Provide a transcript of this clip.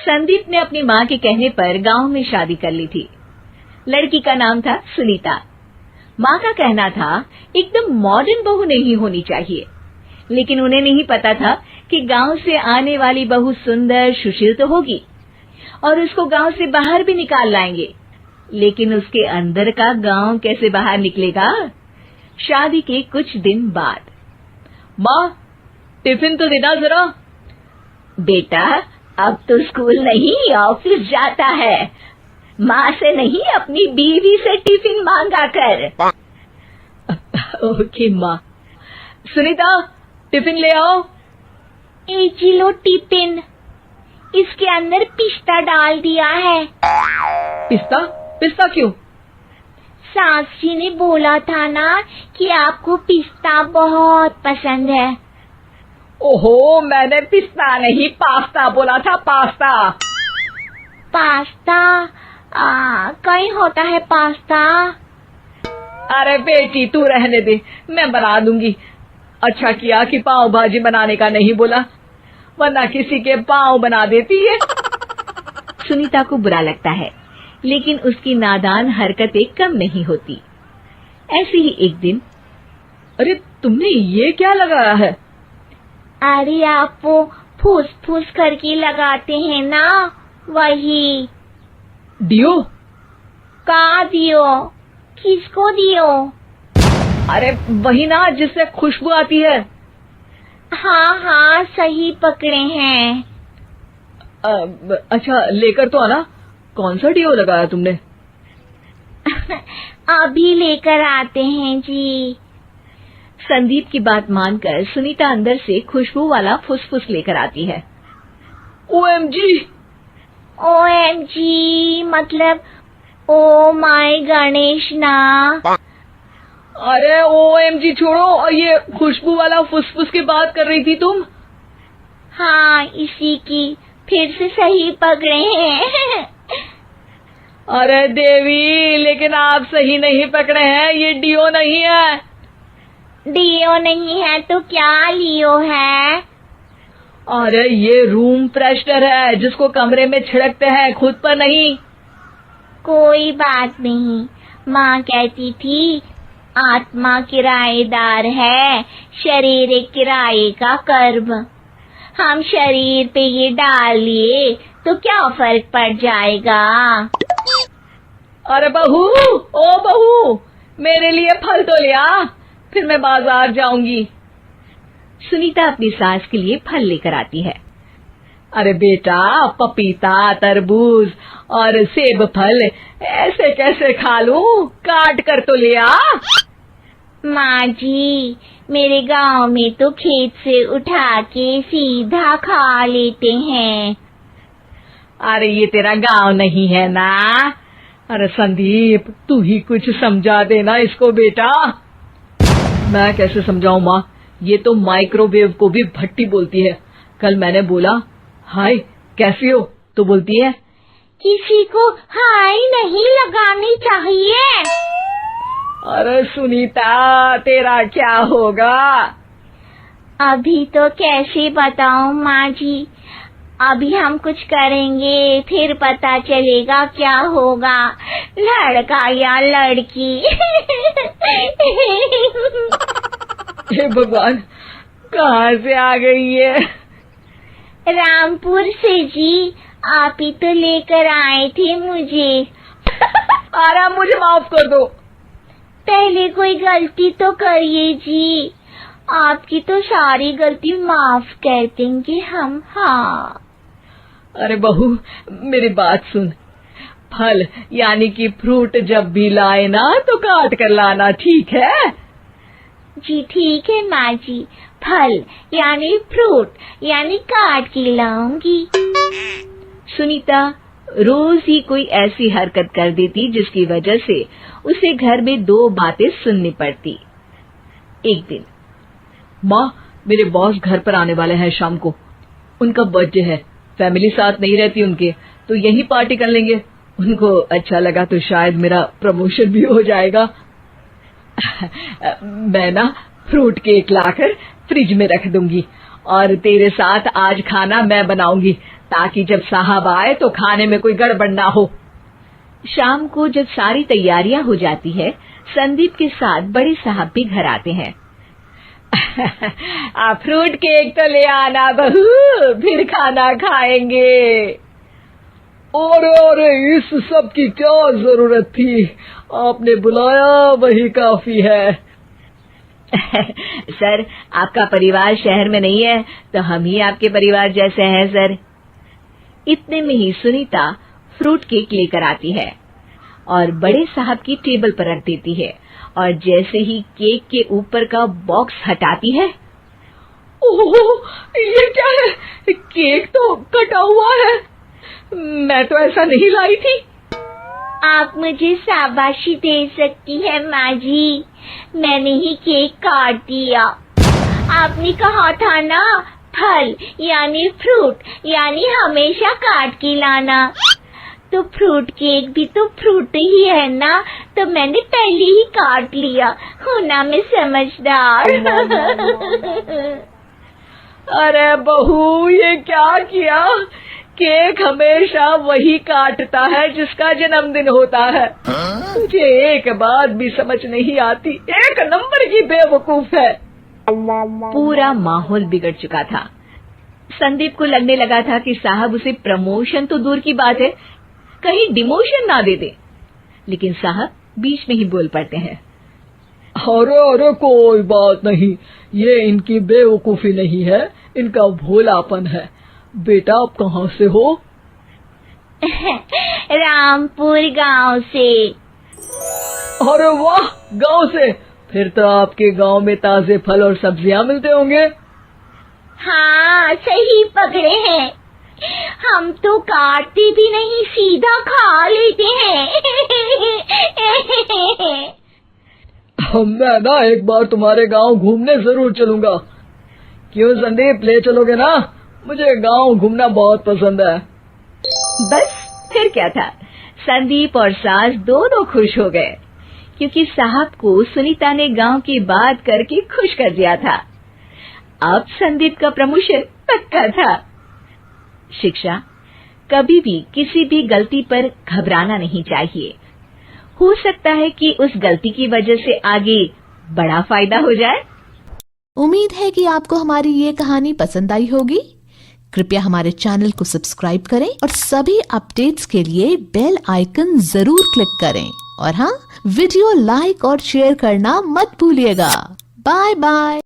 संदीप ने अपनी माँ के कहने पर गांव में शादी कर ली थी। लड़की का नाम था सुनीता। माँ का कहना था एकदम मॉडर्न बहू नहीं होनी चाहिए, लेकिन उन्हें नहीं पता था कि गांव से आने वाली बहू सुंदर सुशील तो होगी और उसको गांव से बाहर भी निकाल लाएंगे, लेकिन उसके अंदर का गांव कैसे बाहर निकलेगा। शादी के कुछ दिन बाद, माँ टिफिन तो देना जरा। बेटा अब तो स्कूल नहीं ऑफिस जाता है, माँ से नहीं अपनी बीवी से टिफिन मांगा कर। ओके माँ। सुनीता टिफिन ले आओ। जी लो टिफिन, इसके अंदर पिस्ता डाल दिया है। पिस्ता? पिस्ता क्यों? सास जी ने बोला था ना कि आपको पिस्ता बहुत पसंद है। ओहो, मैंने पिस्ता नहीं पास्ता बोला था, पास्ता। पास्ता? कहीं होता है पास्ता? अरे बेटी तू रहने दे, मैं बना दूंगी। अच्छा किया कि पाव भाजी बनाने का नहीं बोला, वरना किसी के पाव बना देती है। सुनीता को बुरा लगता है, लेकिन उसकी नादान हरकतें कम नहीं होती। ऐसे ही एक दिन, अरे तुमने ये क्या लगाया है? अरे आप वो फूस फूस करके लगाते हैं ना, वही। डियो? का दियो? किसको दियो? अरे वही ना जिससे खुशबू आती है। हाँ हाँ सही पकड़े हैं। अच्छा लेकर तो आना। कौन सा डियो लगाया तुमने? अभी लेकर आते हैं जी। संदीप की बात मानकर सुनीता अंदर से खुशबू वाला फुसफुस लेकर आती है। ओएमजी! ओएमजी मतलब ओ माय गणेश ना। अरे ओएमजी छोड़ो, और ये खुशबू वाला फुसफुस की बात कर रही थी तुम? हाँ इसी की, फिर से सही पकड़े हैं। अरे देवी, लेकिन आप सही नहीं पकड़े हैं, ये डियो नहीं है। डियो नहीं है तो क्या लियो है? अरे ये रूम फ्रेशनर है, जिसको कमरे में छिड़कते हैं, खुद पर नहीं। कोई बात नहीं, माँ कहती थी आत्मा किराएदार है, शरीर एक किराए का कर्म। हम शरीर पे ये डाल लिए तो क्या फर्क पड़ जाएगा। अरे बहू, ओ बहू, मेरे लिए फल तो ले आ, फिर मैं बाजार जाऊंगी। सुनीता अपनी सास के लिए फल लेकर आती है। अरे बेटा, पपीता, तरबूज और सेब फल ऐसे कैसे खा लूं? काट कर तो ले आ। माँ जी, मेरे गांव में तो खेत से उठा के सीधा खा लेते हैं। अरे ये तेरा गांव नहीं है ना। अरे संदीप, तू ही कुछ समझा देना इसको बेटा। मैं कैसे समझाऊं माँ, ये तो माइक्रोवेव को भी भट्टी बोलती है। कल मैंने बोला हाय कैसी हो, तो बोलती है किसी को हाय नहीं लगानी चाहिए। अरे सुनीता, तेरा क्या होगा? अभी तो कैसे बताऊं माँ जी, अभी हम कुछ करेंगे फिर पता चलेगा क्या होगा, लड़का या लड़की। हे भगवान, कहाँ से आ गई है? रामपुर से जी, आप ही तो लेकर आए थे मुझे। अरे मुझे माफ कर दो। पहले कोई गलती तो करिए जी, आपकी तो सारी गलती माफ कर देंगे हम। हाँ अरे बहू, मेरी बात सुन। फल यानी कि फ्रूट जब भी लाए ना तो काट कर लाना, ठीक है? जी ठीक है माँ जी, फल यानी फ्रूट यानी काट के लाऊंगी। सुनीता रोज ही कोई ऐसी हरकत कर देती जिसकी वजह से उसे घर में दो बातें सुननी पड़ती। एक दिन, माँ मेरे बॉस घर पर आने वाले हैं शाम को, उनका बर्थडे है, फैमिली साथ नहीं रहती उनके, तो यही पार्टी कर लेंगे। उनको अच्छा लगा तो शायद मेरा प्रमोशन भी हो जाएगा। मैं ना फ्रूट केक लाकर फ्रिज में रख दूंगी और तेरे साथ आज खाना मैं बनाऊंगी, ताकि जब साहब आए तो खाने में कोई गड़बड़ ना हो। शाम को जब सारी तैयारियां हो जाती है, संदीप के साथ बड़े साहब भी घर आते हैं। फ्रूट केक तो ले आना बहू, फिर खाना खाएंगे। अरे इस सब की क्या जरूरत थी, आपने बुलाया वही काफी है। सर, आपका परिवार शहर में नहीं है, तो हम ही आपके परिवार जैसे हैं सर। इतने में ही सुनीता फ्रूट केक लेकर आती है और बड़े साहब की टेबल पर रख देती है, और जैसे ही केक के ऊपर का बॉक्स हटाती है, ओह, ये क्या है? केक तो कटा हुआ है, मैं तो ऐसा नहीं लाई थी। आप मुझे शाबाशी दे सकती है माँ जी, मैंने ही केक काट दिया। आपने कहा था ना, फल यानी फ्रूट यानी हमेशा काट के लाना, तो फ्रूट केक भी तो फ्रूट ही है ना, तो मैंने पहले ही काट लिया। होना मैं समझदार। अरे बहू, ये क्या किया? केक हमेशा वही काटता है जिसका जन्मदिन होता है। तुझे एक बात भी समझ नहीं आती, एक नंबर की बेवकूफ है। पूरा माहौल बिगड़ चुका था। संदीप को लगने लगा था कि साहब उसे प्रमोशन तो दूर की बात है, कहीं डिमोशन ना दे दे, लेकिन साहब बीच में ही बोल पड़ते हैं। अरे कोई बात नहीं, ये इनकी बेवकूफी नहीं है, इनका भोलापन है। बेटा, आप कहाँ से हो? रामपुर गांव से। अरे वाह, गांव से? फिर तो आपके गांव में ताजे फल और सब्जियां मिलते होंगे। हाँ, सही पकड़े हैं। हम तो काटते भी नहीं, सीधा खा लेते हैं। मैं ना एक बार तुम्हारे गांव घूमने जरूर चलूंगा। क्यों संदीप, ले चलोगे ना? मुझे गांव घूमना बहुत पसंद है। बस फिर क्या था, संदीप और सास दोनों खुश हो गए, क्योंकि साहब को सुनीता ने गांव की बात करके खुश कर दिया था। अब संदीप का प्रमोशन पक्का था। शिक्षा, कभी भी किसी भी गलती पर घबराना नहीं चाहिए। हो सकता है कि उस गलती की वजह से आगे बड़ा फायदा हो जाए। उम्मीद है कि आपको हमारी ये कहानी पसंद आई होगी। कृपया हमारे चैनल को सब्सक्राइब करें और सभी अपडेट्स के लिए बेल आइकन जरूर क्लिक करें। और हाँ, वीडियो लाइक और शेयर करना मत भूलिएगा। Bye bye.